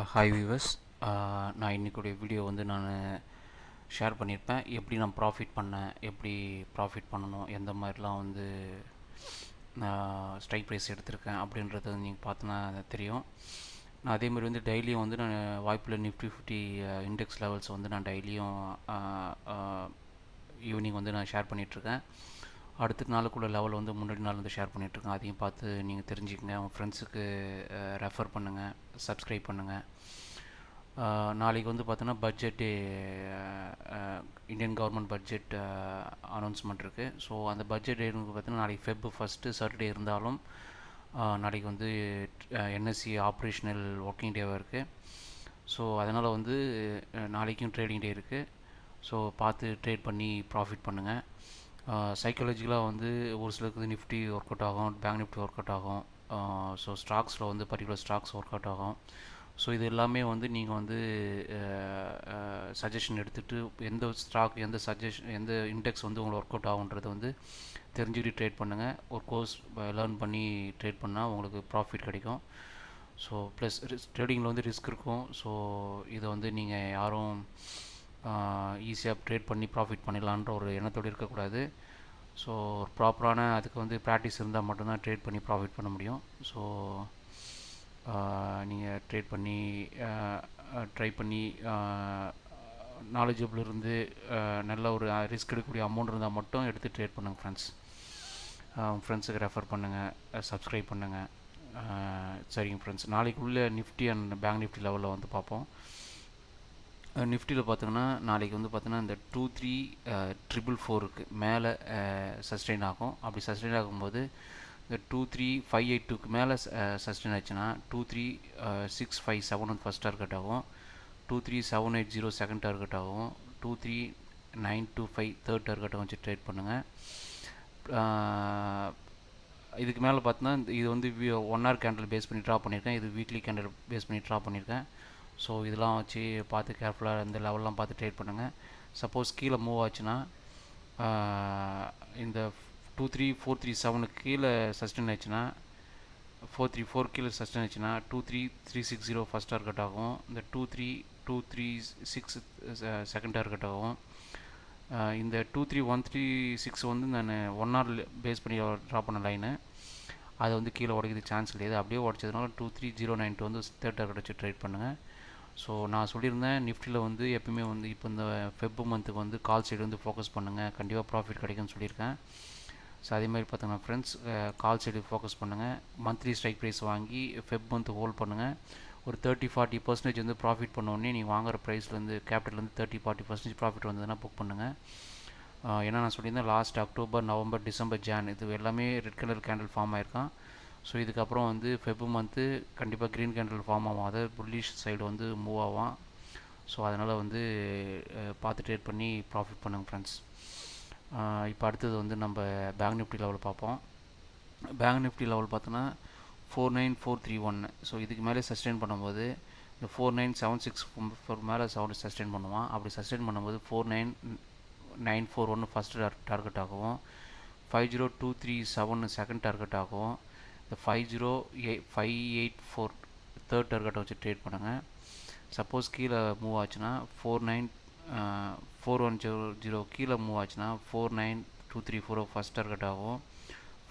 Hi viewers. நான் இன்றைக்குடைய video வந்து நான் ஷேர் பண்ணியிருப்பேன். எப்படி நான் ப்ராஃபிட் பண்ணேன், எப்படி ப்ராஃபிட் பண்ணணும், எந்த மாதிரிலாம் வந்து நான் ஸ்ட்ரைக் ப்ரைஸ் எடுத்திருக்கேன் அப்படின்றது நீங்கள் பார்த்தோன்னா தெரியும். நான் அதேமாதிரி வந்து டெய்லியும் வந்து நான் வாய்ப்புள்ள நிஃப்டி 50 இண்டெக்ஸ் லெவல்ஸ் வந்து நான் டெய்லியும் ஈவினிங் வந்து நான் ஷேர் பண்ணிகிட்ருக்கேன். அடுத்த நாளுக்குள்ள லெவல் வந்து முன்னாடி நாள் வந்து ஷேர் பண்ணிகிட்ருக்கேன். அதையும் பார்த்து நீங்கள் தெரிஞ்சுக்கங்க, உங்கள் ஃப்ரெண்ட்ஸுக்கு ரெஃபர் பண்ணுங்கள், சப்ஸ்கிரைப் பண்ணுங்கள். நாளைக்கு வந்து பார்த்தோன்னா budget, Indian government budget announcement இருக்குது. ஸோ அந்த பட்ஜெட் டேட்டுக்கு பார்த்தீங்கன்னா நாளைக்கு ஃபெப் ஃபஸ்ட்டு சாட்டர்டே இருந்தாலும் நாளைக்கு வந்து என்எஸ்சி ஆப்ரேஷனல் ஒர்க்கிங் டேவாக இருக்குது. ஸோ அதனால் வந்து நாளைக்கும் ட்ரேடிங் டே இருக்குது. ஸோ பார்த்து ட்ரேட் பண்ணி ப்ராஃபிட் பண்ணுங்கள். சைக்காலஜிக்கலாக வந்து ஒரு சிலருக்கு வந்து நிஃப்டி ஒர்க் அவுட் ஆகும், பேங்க் நிஃப்டி ஒர்க் அவுட் ஆகும். ஸோ ஸ்டாக்ஸில் வந்து பர்டிகுலர் ஸ்டாக்ஸ் ஒர்க் அவுட் ஆகும். ஸோ இது எல்லாமே வந்து நீங்கள் வந்து சஜஷன் எடுத்துகிட்டு எந்த ஸ்டாக், எந்த இண்டெக்ஸ் வந்து உங்களுக்கு ஒர்க் அவுட் ஆகுன்றதை வந்து தெரிஞ்சுக்கிட்டு ட்ரேட் பண்ணுங்கள். ஒரு கோர்ஸ் லேர்ன் பண்ணி ட்ரேட் பண்ணால் உங்களுக்கு ப்ராஃபிட் கிடைக்கும். ஸோ ப்ளஸ் ட்ரேடிங்கில் வந்து ரிஸ்க் இருக்கும். ஸோ இதை வந்து நீங்கள் யாரும் ஈஸியாக ட்ரேட் பண்ணி ப்ராஃபிட் பண்ணிடலான்ற ஒரு எண்ணத்தோடு இருக்கக்கூடாது. ஸோ ப்ராப்பரான அதுக்கு வந்து ப்ராக்டிஸ் இருந்தால் மட்டும்தான் ட்ரேட் பண்ணி ப்ராஃபிட் பண்ண முடியும். ஸோ நீங்கள் ட்ரேட் பண்ணி ட்ரை பண்ணி நாலேஜபிள் இருந்து நல்ல ஒரு ரிஸ்க் எடுக்கக்கூடிய அமௌண்ட் இருந்தால் மட்டும் எடுத்து ட்ரேட் பண்ணுங்கள் ஃப்ரெண்ட்ஸ். ஃப்ரெண்ட்ஸுக்கு ரெஃபர் பண்ணுங்கள், சப்ஸ்கிரைப் பண்ணுங்கள். சரிங்க ஃப்ரெண்ட்ஸ், நாளைக்குள்ளே நிஃப்டி அண்ட் பேங்க் நிஃப்டி லெவலில் வந்து பார்ப்போம். நிஃப்டியில் பார்த்தீங்கன்னா நாளைக்கு வந்து பார்த்தீங்கன்னா இந்த 23,444க்கு மேலே சஸ்டெயின் ஆகும். அப்படி சஸ்டெயின் ஆகும்போது இந்த 23,582க்கு மேலே சஸ்டெயின் ஆச்சுன்னா 23,657 வந்து ஃபஸ்ட் டார்கெட் ஆகும், 23,780 செகண்ட் டார்கெட் ஆகும், 23,925 தேர்ட் டார்கெட்டை வச்சு ட்ரேட் பண்ணுங்கள். இதுக்கு மேலே பார்த்தீங்கன்னா இது வந்து 1 hour கேண்டில் பேஸ் பண்ணி ட்ரா பண்ணியிருக்கேன், இது வீக்லி கேண்டில் பேஸ் பண்ணி ட்ரா பண்ணியிருக்கேன். ஸோ இதெல்லாம் வச்சு பார்த்து கேர்ஃபுல்லாக இந்த லெவல்லாம் பார்த்து ட்ரேட் பண்ணுங்கள். சப்போஸ் கீழே மூவ் ஆச்சுன்னா இந்த 23,437 கீழே சஸ்டெயின் ஆச்சுன்னா 434 கீழே சஸ்டெயின் ஆச்சுன்னா 23,360 ஃபஸ்ட் டார்கெட் ஆகும், இந்த 23,236 செகண்ட் டார்கெட் ஆகும். இந்த 23,136 வந்து நான் 1 hour பேஸ் பண்ணி ட்ரா பண்ண லைனு, அது வந்து கீழே உடைக்கிறது சான்ஸ் இல்லையாது. அப்படியே உடச்சதுனால 23,092 வந்து தேர்ட் டார்கெட் வச்சு ட்ரேட் பண்ணுங்கள். ஸோ நான் சொல்லியிருந்தேன் நிஃப்டியில் வந்து எப்பவுமே வந்து இப்போ இந்த ஃபெப் மந்த்துக்கு வந்து கால் சைடு வந்து ஃபோக்கஸ் பண்ணுங்கள், கண்டிப்பாக ப்ராஃபிட் கிடைக்கும்னு சொல்லியிருக்கேன். ஸோ அதேமாதிரி பார்த்தீங்கன்னா ஃப்ரெண்ட்ஸ், கால் சைடு ஃபோக்கஸ் பண்ணுங்கள். மந்த்லி ஸ்ட்ரைக் ப்ரைஸ் வாங்கி ஃபெப் மந்த்து ஹோல்ட் பண்ணுங்கள். ஒரு 30-40% வந்து ப்ராஃபிட் பண்ணோடனே நீங்கள் வாங்குகிற ப்ரைஸ்லேருந்து கேபிட்டல்லேருந்து 30-40% ப்ராஃபிட் வந்ததுன்னா புக் பண்ணுங்கள். ஏன்னா நான் சொல்லியிருந்தேன் last October, November, December, Jan இது எல்லாமே ரெட் கலர் கேண்டில் ஃபார்ம் ஆயிருக்கான். ஸோ இதுக்கப்புறம் வந்து ஃபெப் மந்த்து கண்டிப்பாக க்ரீன் கேண்டில் ஃபார்ம் ஆகும், அதை புல்லிஷ் சைடு வந்து மூவ் ஆகும். ஸோ அதனால் வந்து பார்த்து ட்ரேட் பண்ணி ப்ராஃபிட் பண்ணுங்கள் ஃப்ரெண்ட்ஸ். இப்போ அடுத்தது வந்து நம்ம பேங்க் நிஃப்டி லெவல் பார்ப்போம். பேங்க் நிஃப்டி லெவல் பார்த்தோன்னா 49,431. ஸோ இதுக்கு மேலே சஸ்டெயின் பண்ணும்போது இந்த 49,764 மேலே சஸ்டெயின் பண்ணுவான். அப்படி சஸ்டெயின் பண்ணும்போது 49,941 ஃபஸ்ட்டு டார்கெட் ஆகும், 50,237 செகண்ட் டார்கெட் ஆகும், இந்த 50,584 தேர்ட் டார்கெட்டை வச்சு ட்ரேட் பண்ணுங்கள். சப்போஸ் கீழே மூவ் ஆச்சுன்னா 49,410 கீழே மூவ் ஆச்சுன்னா 49,234 ஃபஸ்ட் டார்கெட் ஆகும்,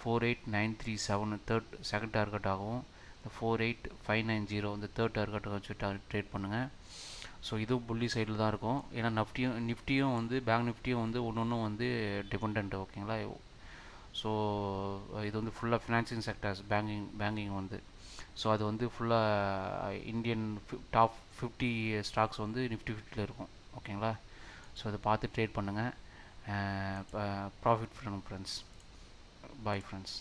48,937 செகண்ட் டார்கெட் ஆகும், இந்த 48,590 இந்த தேர்ட் டார்கெட்டை வச்சு ட்ரேட் பண்ணுங்கள். ஸோ இதுவும் புள்ளி சைடில் தான் இருக்கும். ஏன்னா நிஃப்டியும் வந்து பேங்க் நிஃப்டியும் வந்து ஒன்று வந்து டிபெண்ட், ஓகேங்களா. ஸோ இது வந்து ஃபுல்லாக ஃபினான்சிங் செக்டர்ஸ், பேங்கிங் வந்து. ஸோ அது வந்து ஃபுல்லாக இந்தியன் டாப் 50 ஸ்டாக்ஸ் வந்து நிஃப்டி 50ல் இருக்கும், ஓகேங்களா. ஸோ அதை பார்த்து ட்ரேட் பண்ணுங்கள், ப்ராஃபிட் பண்ணுங்கள் ஃப்ரெண்ட்ஸ். Bye friends.